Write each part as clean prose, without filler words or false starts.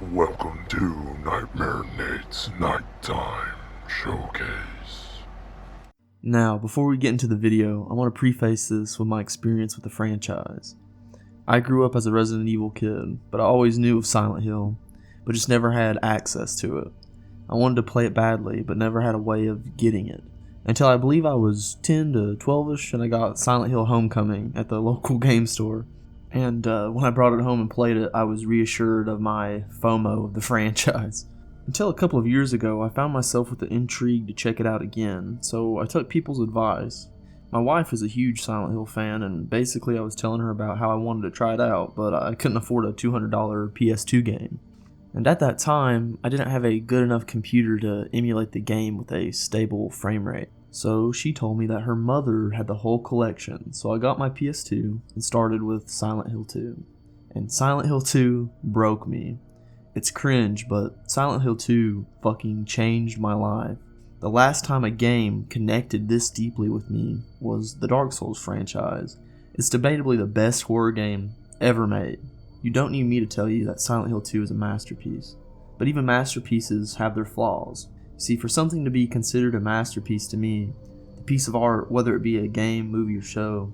Welcome to Nightmare Nate's Nighttime Showcase. Now, before we get into the video, I want to preface this with my experience with the franchise. I grew up as a Resident Evil kid, but I always knew of Silent Hill, but just never had access to it. I wanted to play it badly, but never had a way of getting it. Until I believe I was 10 to 12ish and I got Silent Hill Homecoming at the local game store. And when I brought it home and played it, I was reassured of my FOMO of the franchise. Until a couple of years ago, I found myself with the intrigue to check it out again, so I took people's advice. My wife is a huge Silent Hill fan, and basically I was telling her about how I wanted to try it out, but I couldn't afford a $200 PS2 game. And at that time, I didn't have a good enough computer to emulate the game with a stable frame rate. So she told me that her mother had the whole collection, so I got my PS2 and started with Silent Hill 2. And Silent Hill 2 broke me. It's cringe, but Silent Hill 2 fucking changed my life. The last time a game connected this deeply with me was the Dark Souls franchise. It's debatably the best horror game ever made. You don't need me to tell you that Silent Hill 2 is a masterpiece. But even masterpieces have their flaws. See, for something to be considered a masterpiece to me, the piece of art, whether it be a game, movie, or show,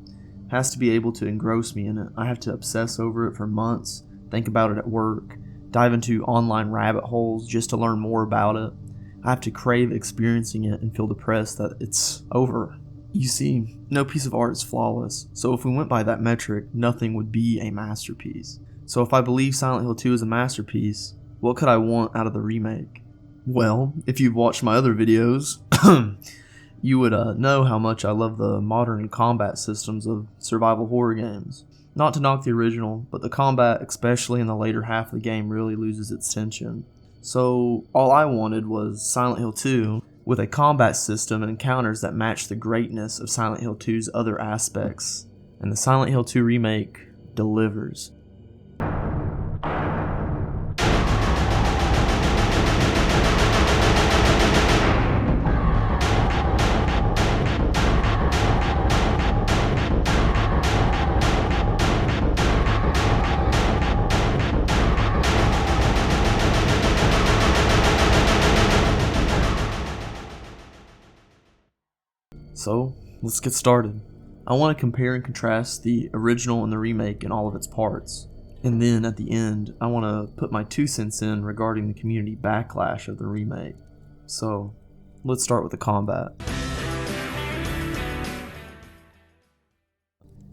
has to be able to engross me in it. I have to obsess over it for months, think about it at work, dive into online rabbit holes just to learn more about it. I have to crave experiencing it and feel depressed that it's over. You see, no piece of art is flawless, so if we went by that metric, nothing would be a masterpiece. So if I believe Silent Hill 2 is a masterpiece, what could I want out of the remake? Well, if you've watched my other videos, you would know how much I love the modern combat systems of survival horror games. Not to knock the original, but the combat, especially in the later half of the game, really loses its tension. So all I wanted was Silent Hill 2 with a combat system and encounters that matched the greatness of Silent Hill 2's other aspects. And the Silent Hill 2 remake delivers. So, let's get started. I want to compare and contrast the original and the remake in all of its parts. And then, at the end, I want to put my 2 cents in regarding the community backlash of the remake. So, let's start with the combat.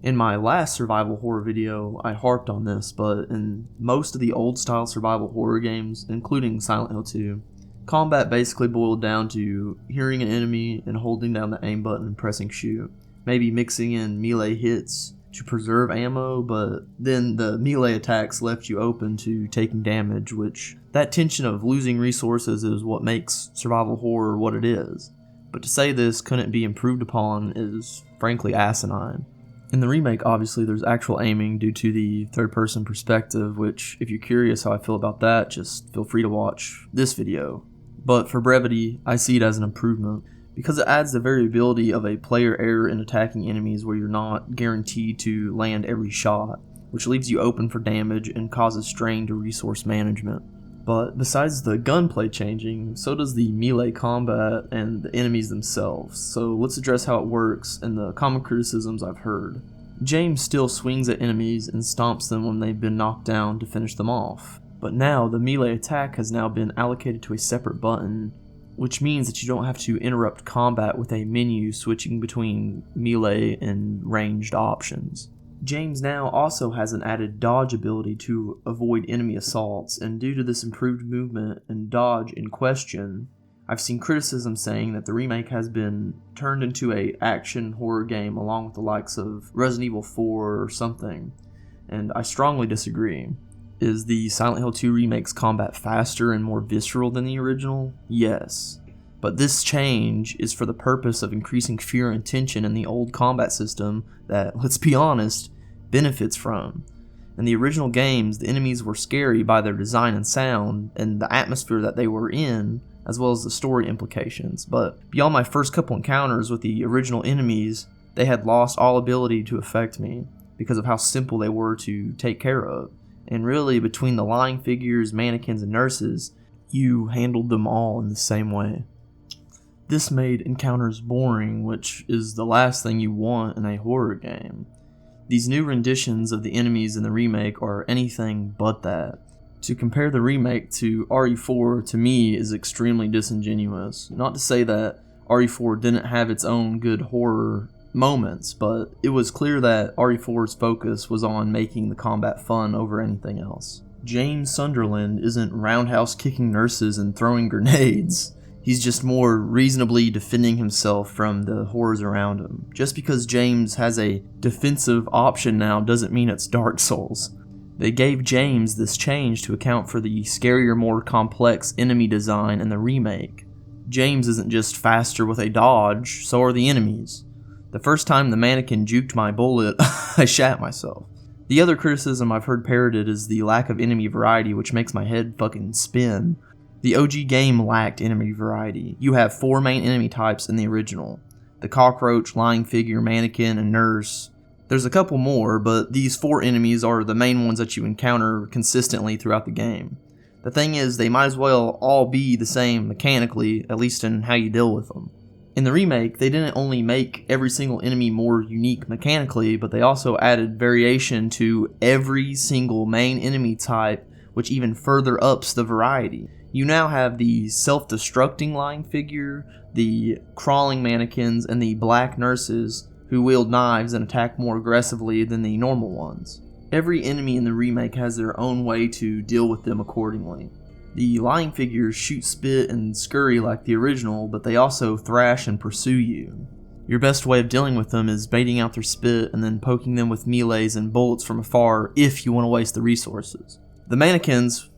In my last survival horror video, I harped on this, but in most of the old-style survival horror games, including Silent Hill 2, combat basically boiled down to hearing an enemy and holding down the aim button and pressing shoot. Maybe mixing in melee hits to preserve ammo, but then the melee attacks left you open to taking damage, which that tension of losing resources is what makes survival horror what it is. But to say this couldn't be improved upon is frankly asinine. In the remake, obviously, there's actual aiming due to the third-person perspective, which, if you're curious how I feel about that, just feel free to watch this video. But for brevity, I see it as an improvement, because it adds the variability of a player error in attacking enemies where you're not guaranteed to land every shot, which leaves you open for damage and causes strain to resource management. But besides the gunplay changing, so does the melee combat and the enemies themselves, so let's address how it works and the common criticisms I've heard. James still swings at enemies and stomps them when they've been knocked down to finish them off. But now, the melee attack has now been allocated to a separate button, which means that you don't have to interrupt combat with a menu switching between melee and ranged options. James now also has an added dodge ability to avoid enemy assaults, and due to this improved movement and dodge in question, I've seen criticism saying that the remake has been turned into a action horror game along with the likes of Resident Evil 4 or something, and I strongly disagree. Is the Silent Hill 2 remake's combat faster and more visceral than the original? Yes. But this change is for the purpose of increasing fear and tension in the old combat system that, let's be honest, benefits from. In the original games, the enemies were scary by their design and sound, and the atmosphere that they were in, as well as the story implications. But beyond my first couple encounters with the original enemies, they had lost all ability to affect me because of how simple they were to take care of. and really between the lying figures, mannequins, and nurses, you handled them all in the same way. This made encounters boring, which is the last thing you want in a horror game. These new renditions of the enemies in the remake are anything but that. To compare the remake to RE4 to me is extremely disingenuous. Not to say that RE4 didn't have its own good horror moments, but it was clear that RE4's focus was on making the combat fun over anything else. James Sunderland isn't roundhouse kicking nurses and throwing grenades. He's just more reasonably defending himself from the horrors around him. Just because James has a defensive option now doesn't mean it's Dark Souls. They gave James this change to account for the scarier, more complex enemy design in the remake. James isn't just faster with a dodge, so are the enemies. The first time the mannequin juked my bullet, I shat myself. The other criticism I've heard parroted is the lack of enemy variety, which makes my head fucking spin. The OG game lacked enemy variety. You have 4 main enemy types in the original: the cockroach, lying figure, mannequin, and nurse. There's a couple more, but these 4 enemies are the main ones that you encounter consistently throughout the game. The thing is, they might as well all be the same mechanically, at least in how you deal with them. In the remake, they didn't only make every single enemy more unique mechanically, but they also added variation to every single main enemy type, which even further ups the variety. You now have the self-destructing lying figure, the crawling mannequins, and the black nurses, who wield knives and attack more aggressively than the normal ones. Every enemy in the remake has their own way to deal with them accordingly. The lying figures shoot spit and scurry like the original, but they also thrash and pursue you. Your best way of dealing with them is baiting out their spit and then poking them with melees and bullets from afar if you want to waste the resources. The mannequins,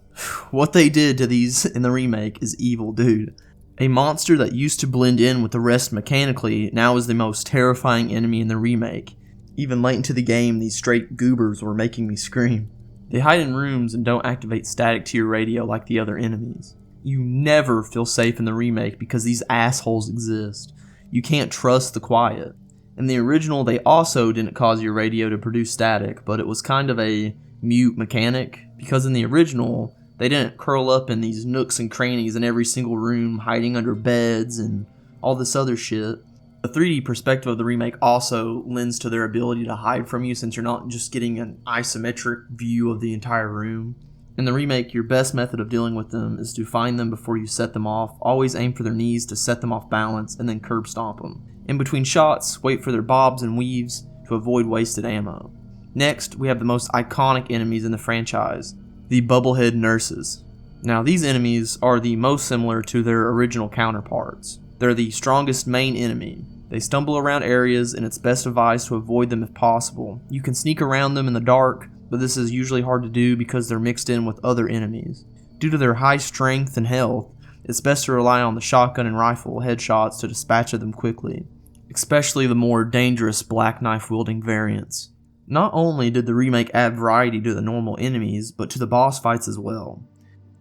what they did to these in the remake is evil, dude. A monster that used to blend in with the rest mechanically now is the most terrifying enemy in the remake. Even late into the game, these straight goobers were making me scream. They hide in rooms and don't activate static to your radio like the other enemies. You never feel safe in the remake because these assholes exist. You can't trust the quiet. In the original, they also didn't cause your radio to produce static, but it was kind of a mute mechanic, because in the original, they didn't curl up in these nooks and crannies in every single room, hiding under beds and all this other shit. The 3D perspective of the remake also lends to their ability to hide from you, since you're not just getting an isometric view of the entire room. In the remake, your best method of dealing with them is to find them before you set them off, always aim for their knees to set them off balance, and then curb stomp them. In between shots, wait for their bobs and weaves to avoid wasted ammo. Next, we have the most iconic enemies in the franchise, the bubblehead nurses. Now, these enemies are the most similar to their original counterparts. They're the strongest main enemy. They stumble around areas, and it's best advised to avoid them if possible. You can sneak around them in the dark, but this is usually hard to do because they're mixed in with other enemies. Due to their high strength and health, it's best to rely on the shotgun and rifle headshots to dispatch of them quickly, especially the more dangerous black knife wielding variants. Not only did the remake add variety to the normal enemies, but to the boss fights as well.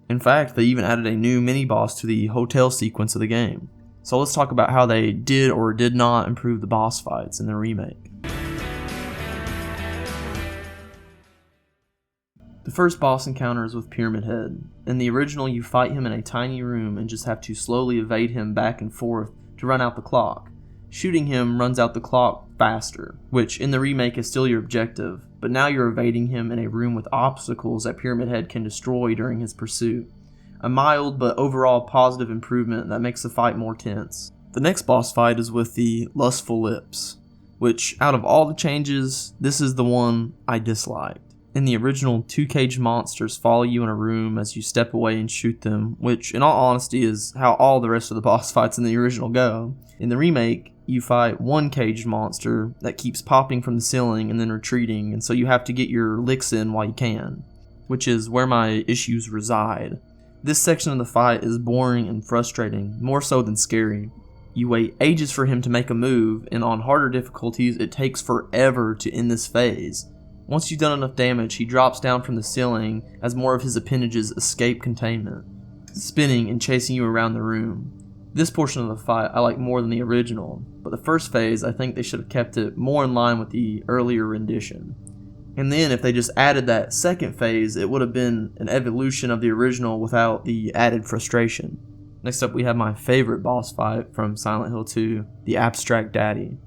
In fact, they even added a new mini-boss to the hotel sequence of the game. So let's talk about how they did or did not improve the boss fights in the remake. The first boss encounter is with Pyramid Head. In the original, you fight him in a tiny room and just have to slowly evade him back and forth to run out the clock. Shooting him runs out the clock faster, which in the remake is still your objective, but now you're evading him in a room with obstacles that Pyramid Head can destroy during his pursuit. A mild but overall positive improvement that makes the fight more tense. The next boss fight is with the Lustful Lips, which out of all the changes, this is the one I disliked. In the original, 2 caged monsters follow you in a room as you step away and shoot them, which in all honesty is how all the rest of the boss fights in the original go. In the remake, you fight 1 caged monster that keeps popping from the ceiling and then retreating, and so you have to get your licks in while you can, which is where my issues reside. This section of the fight is boring and frustrating, more so than scary. You wait ages for him to make a move, and on harder difficulties it takes forever to end this phase. Once you've done enough damage, he drops down from the ceiling as more of his appendages escape containment, spinning and chasing you around the room. This portion of the fight I like more than the original, but the first phase I think they should have kept it more in line with the earlier rendition. And then if they just added that second phase, it would have been an evolution of the original without the added frustration. Next up, we have my favorite boss fight from Silent Hill 2, the Abstract Daddy.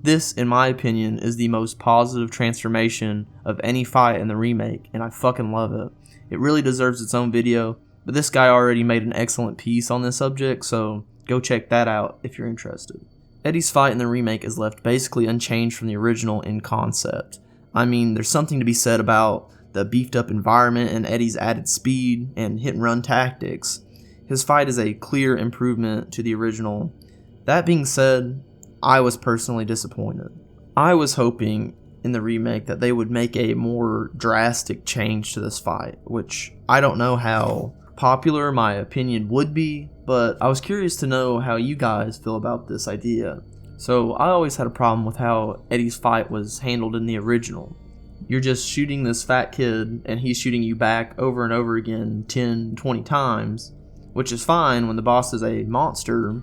This, in my opinion, is the most positive transformation of any fight in the remake, and I fucking love it. It really deserves its own video, but this guy already made an excellent piece on this subject, so go check that out if you're interested. Eddie's fight in the remake is left basically unchanged from the original in concept. I mean, there's something to be said about the beefed up environment and Eddie's added speed and hit and run tactics. His fight is a clear improvement to the original. That being said, I was personally disappointed. I was hoping in the remake that they would make a more drastic change to this fight, which I don't know how popular my opinion would be, but I was curious to know how you guys feel about this idea. So I always had a problem with how Eddie's fight was handled in the original. You're just shooting this fat kid and he's shooting you back over and over again 10, 20 times, which is fine when the boss is a monster,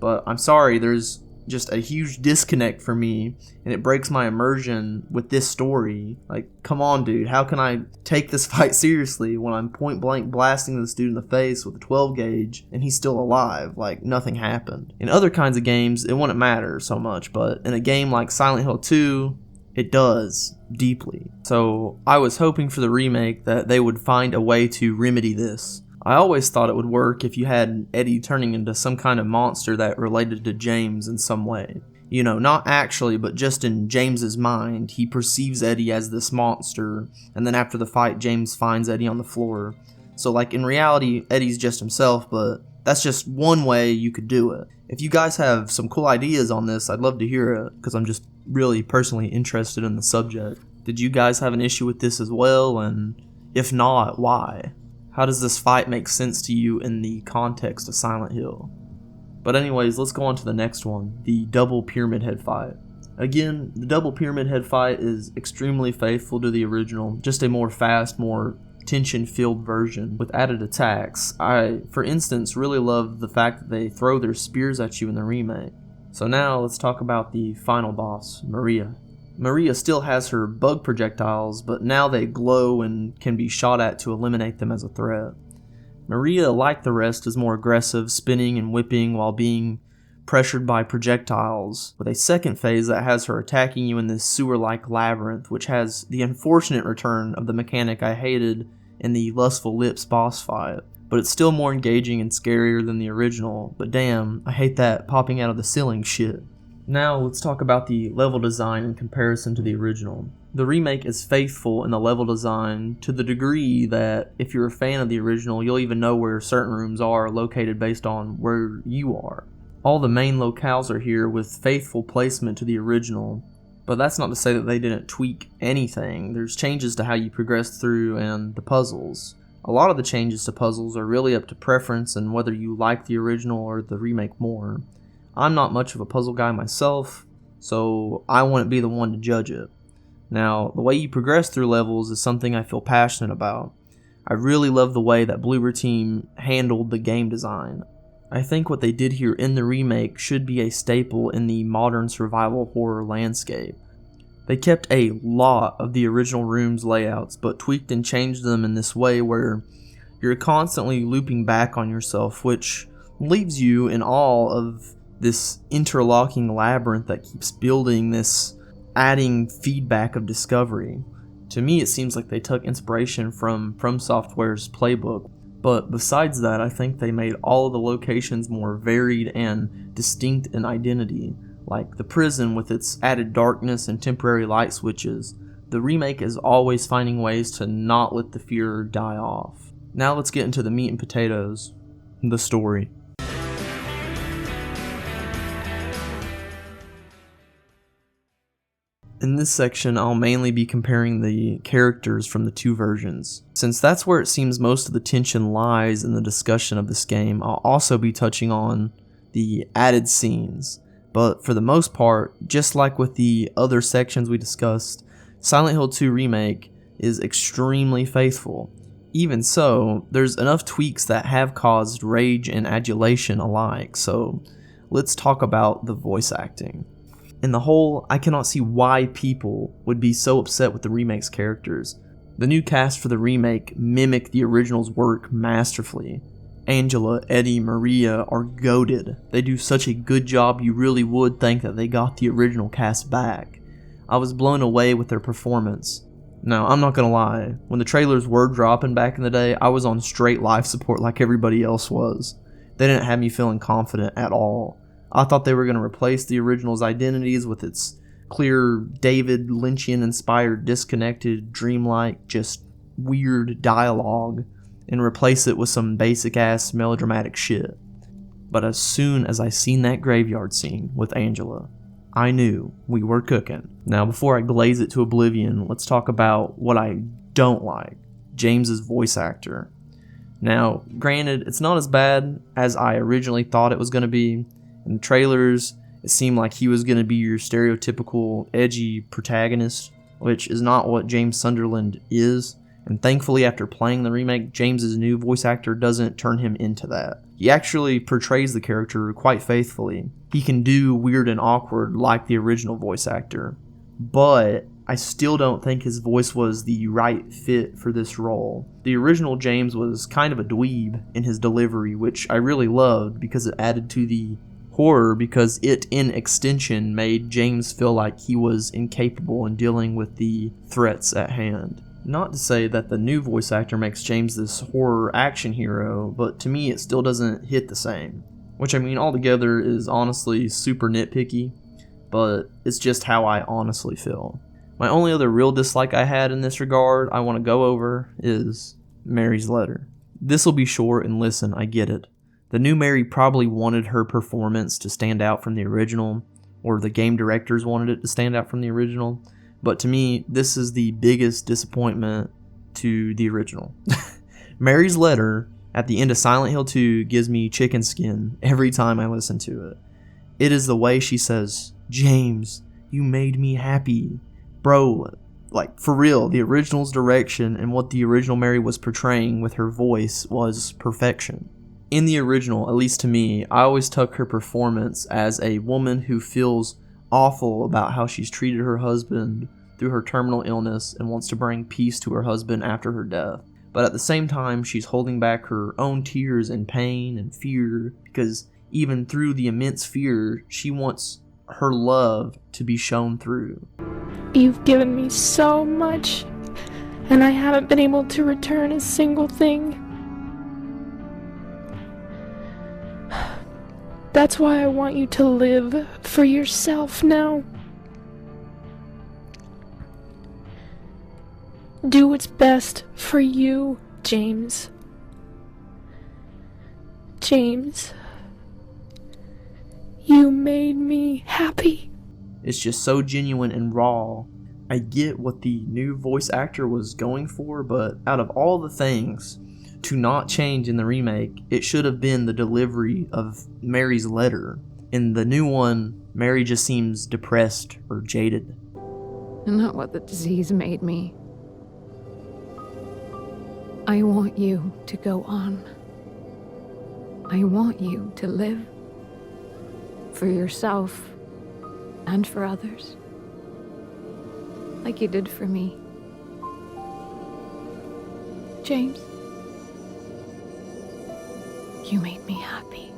but I'm sorry, there's just a huge disconnect for me, and it breaks my immersion with this story. Like, come on, dude, how can I take this fight seriously when I'm point blank blasting this dude in the face with a 12 gauge and he's still alive, like nothing happened? In other kinds of games, it wouldn't matter so much, but in a game like Silent Hill 2, it does, deeply. So I was hoping for the remake that they would find a way to remedy this. I always thought it would work if you had Eddie turning into some kind of monster that related to James in some way. You know, not actually, but just in James's mind, he perceives Eddie as this monster, and then after the fight, James finds Eddie on the floor. So like in reality, Eddie's just himself, but that's just one way you could do it. If you guys have some cool ideas on this, I'd love to hear it, because I'm just really personally interested in the subject. Did you guys have an issue with this as well, and if not, why? How does this fight make sense to you in the context of Silent Hill? But anyways, let's go on to the next one, the double Pyramid Head fight. Again, the double Pyramid Head fight is extremely faithful to the original, just a more fast, more tension-filled version with added attacks. I, for instance, really love the fact that they throw their spears at you in the remake. So now let's talk about the final boss, Maria. Maria still has her bug projectiles, but now they glow and can be shot at to eliminate them as a threat. Maria, like the rest, is more aggressive, spinning and whipping while being pressured by projectiles, with a second phase that has her attacking you in this sewer-like labyrinth, which has the unfortunate return of the mechanic I hated in the Lustful Lips boss fight. But it's still more engaging and scarier than the original, but damn, I hate that popping out of the ceiling shit. Now let's talk about the level design in comparison to the original. The remake is faithful in the level design to the degree that if you're a fan of the original, you'll even know where certain rooms are located based on where you are. All the main locales are here with faithful placement to the original, but that's not to say that they didn't tweak anything. There's changes to how you progress through and the puzzles. A lot of the changes to puzzles are really up to preference and whether you like the original or the remake more. I'm not much of a puzzle guy myself, so I wouldn't be the one to judge it. Now, the way you progress through levels is something I feel passionate about. I really love the way that Bloober Team handled the game design. I think what they did here in the remake should be a staple in the modern survival horror landscape. They kept a lot of the original room's layouts, but tweaked and changed them in this way where you're constantly looping back on yourself, which leaves you in awe of this interlocking labyrinth that keeps building, this adding feedback of discovery. To me, it seems like they took inspiration from Software's playbook, but besides that, I think they made all of the locations more varied and distinct in identity, like the prison with its added darkness and temporary light switches. The remake is always finding ways to not let the fear die off. Now let's get into the meat and potatoes, the story. In this section, I'll mainly be comparing the characters from the two versions. Since that's where it seems most of the tension lies in the discussion of this game, I'll also be touching on the added scenes. But for the most part, just like with the other sections we discussed, Silent Hill 2 Remake is extremely faithful. Even so, there's enough tweaks that have caused rage and adulation alike, so let's talk about the voice acting. In the whole, I cannot see why people would be so upset with the remake's characters. The new cast for the remake mimic the original's work masterfully. Angela, Eddie, Maria are goated. They do such a good job you really would think that they got the original cast back. I was blown away with their performance. Now, I'm not gonna lie, when the trailers were dropping back in the day, I was on straight life support like everybody else was. They didn't have me feeling confident at all. I thought they were going to replace the original's identities with its clear David Lynchian inspired, disconnected, dreamlike, just weird dialogue, and replace it with some basic ass melodramatic shit. But as soon as I seen that graveyard scene with Angela, I knew we were cooking. Now, before I glaze it to oblivion, let's talk about what I don't like: James's voice actor. Now, granted, it's not as bad as I originally thought it was going to be. In the trailers, it seemed like he was going to be your stereotypical edgy protagonist, which is not what James Sunderland is. And thankfully, after playing the remake, James's new voice actor doesn't turn him into that. He actually portrays the character quite faithfully. He can do weird and awkward like the original voice actor, but I still don't think his voice was the right fit for this role. The original James was kind of a dweeb in his delivery, which I really loved because it added to the horror, because it in extension made James feel like he was incapable in dealing with the threats at hand. Not to say that the new voice actor makes James this horror action hero, but to me it still doesn't hit the same. Which, I mean, altogether is honestly super nitpicky, but it's just how I honestly feel. My only other real dislike I had in this regard I want to go over is Mary's letter. This'll be short, and listen, I get it. The new Mary probably wanted her performance to stand out from the original, or the game directors wanted it to stand out from the original, but to me, this is the biggest disappointment to the original. Mary's letter at the end of Silent Hill 2 gives me chicken skin every time I listen to it. It is the way she says, "James, you made me happy." Bro, like, for real, the original's direction and what the original Mary was portraying with her voice was perfection. In the original, at least to me, I always took her performance as a woman who feels awful about how she's treated her husband through her terminal illness and wants to bring peace to her husband after her death. But at the same time, she's holding back her own tears and pain and fear, because even through the immense fear, she wants her love to be shown through. You've given me so much, and I haven't been able to return a single thing. That's why I want you to live for yourself now. Do what's best for you, James. James, you made me happy. It's just so genuine and raw. I get what the new voice actor was going for, but out of all the things to not change in the remake, it should have been the delivery of Mary's letter. In the new one, Mary just seems depressed or jaded. Not what the disease made me. I want you to go on. I want you to live. For yourself and for others. Like you did for me. James, you made me happy.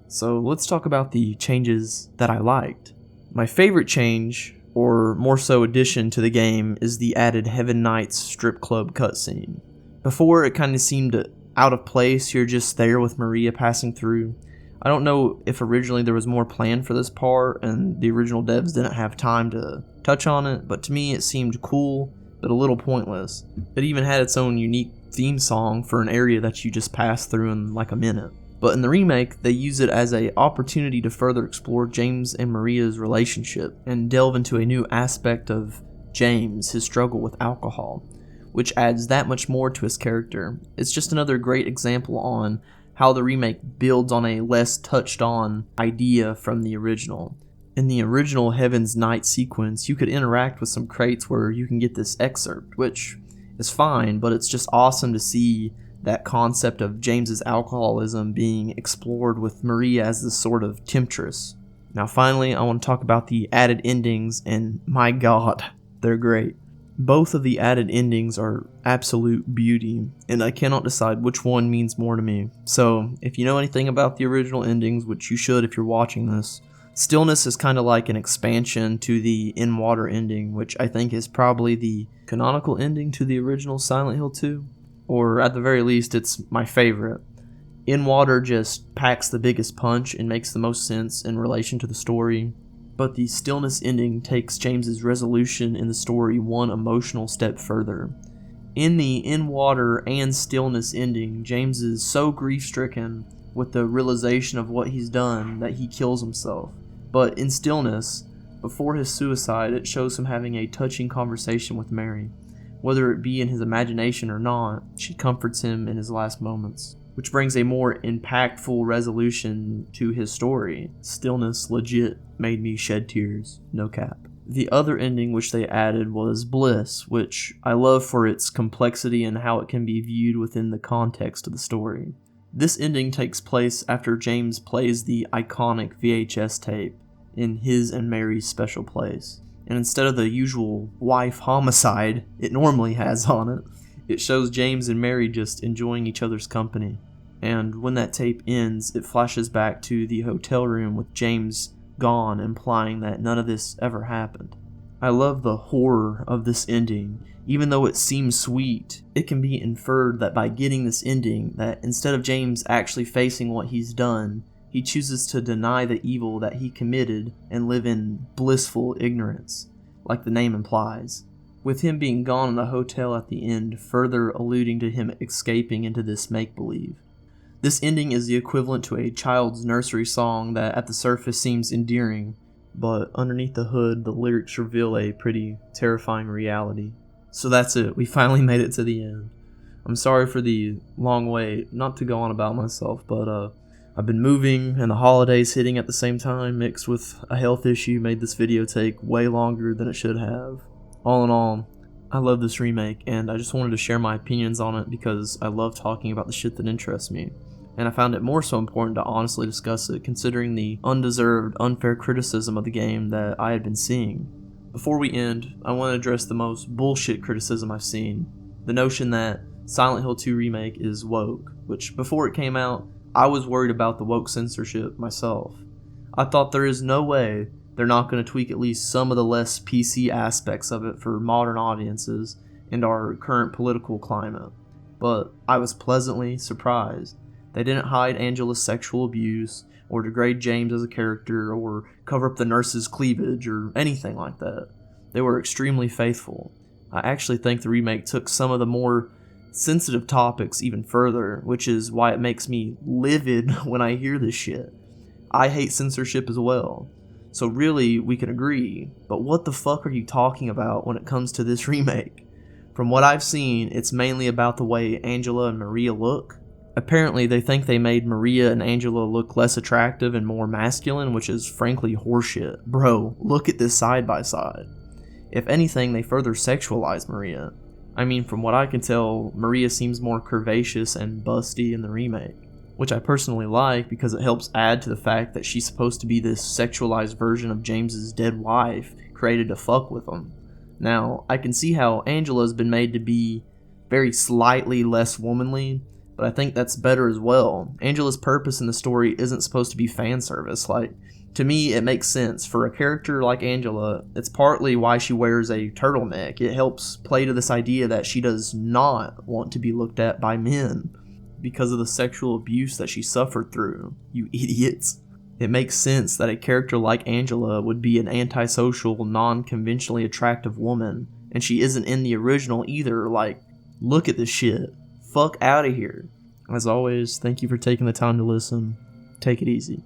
So let's talk about the changes that I liked. My favorite change, or more so addition to the game, is the added Heaven Knights strip club cutscene. Before, it kind of seemed out of place. You're just there with Maria passing through. I don't know if originally there was more planned for this part and the original devs didn't have time to touch on it, but to me it seemed cool, but a little pointless. It even had its own unique theme song for an area that you just pass through in like a minute. But in the remake, they use it as an opportunity to further explore James and Maria's relationship and delve into a new aspect of James, his struggle with alcohol, which adds that much more to his character. It's just another great example on how the remake builds on a less touched on idea from the original. In the original Heaven's Night sequence, you could interact with some crates where you can get this excerpt, which is fine, but it's just awesome to see that concept of James's alcoholism being explored with Maria as this sort of temptress. Now finally, I want to talk about the added endings, and my god, they're great. Both of the added endings are absolute beauty, and I cannot decide which one means more to me. So, if you know anything about the original endings, which you should if you're watching this, Stillness is kind of like an expansion to the In Water ending, which I think is probably the canonical ending to the original Silent Hill 2, or at the very least, it's my favorite. In Water just packs the biggest punch and makes the most sense in relation to the story, but the Stillness ending takes James's resolution in the story one emotional step further. In the In Water and Stillness ending, James is so grief-stricken with the realization of what he's done that he kills himself. But in Stillness, before his suicide, it shows him having a touching conversation with Mary. Whether it be in his imagination or not, she comforts him in his last moments, which brings a more impactful resolution to his story. Stillness legit made me shed tears, no cap. The other ending which they added was Bliss, which I love for its complexity and how it can be viewed within the context of the story. This ending takes place after James plays the iconic VHS tape in his and Mary's special place. And instead of the usual wife homicide it normally has on it, it shows James and Mary just enjoying each other's company. And when that tape ends, it flashes back to the hotel room with James gone, implying that none of this ever happened. I love the horror of this ending. Even though it seems sweet, it can be inferred that by getting this ending, that instead of James actually facing what he's done, he chooses to deny the evil that he committed and live in blissful ignorance, like the name implies, with him being gone in the hotel at the end further alluding to him escaping into this make-believe. This ending is the equivalent to a child's nursery song that at the surface seems endearing, but underneath the hood the lyrics reveal a pretty terrifying reality. So that's it, we finally made it to the end. I'm sorry for the long wait, not to go on about myself, but I've been moving and the holidays hitting at the same time, mixed with a health issue, made this video take way longer than it should have. All in all, I love this remake, and I just wanted to share my opinions on it because I love talking about the shit that interests me. And I found it more so important to honestly discuss it, considering the undeserved, unfair criticism of the game that I had been seeing. Before we end, I want to address the most bullshit criticism I've seen. The notion that Silent Hill 2 Remake is woke, which before it came out, I was worried about the woke censorship myself. I thought there is no way they're not going to tweak at least some of the less PC aspects of it for modern audiences and our current political climate. But I was pleasantly surprised. They didn't hide Angela's sexual abuse, or degrade James as a character, or cover up the nurse's cleavage, or anything like that. They were extremely faithful. I actually think the remake took some of the more sensitive topics even further, which is why it makes me livid when I hear this shit. I hate censorship as well. So really, we can agree, but what the fuck are you talking about when it comes to this remake? From what I've seen, it's mainly about the way Angela and Maria look. Apparently, they think they made Maria and Angela look less attractive and more masculine, which is frankly horseshit. Bro, look at this side by side. If anything, they further sexualize Maria. I mean, from what I can tell, Maria seems more curvaceous and busty in the remake, which I personally like because it helps add to the fact that she's supposed to be this sexualized version of James's dead wife, created to fuck with him. Now, I can see how Angela's been made to be very slightly less womanly, but I think that's better as well. Angela's purpose in the story isn't supposed to be fan service. Like, to me, it makes sense. For a character like Angela, it's partly why she wears a turtleneck. It helps play to this idea that she does not want to be looked at by men because of the sexual abuse that she suffered through. You idiots. It makes sense that a character like Angela would be an antisocial, non-conventionally attractive woman, and she isn't in the original either. Like, look at this shit. Fuck out of here. As always, thank you for taking the time to listen. Take it easy.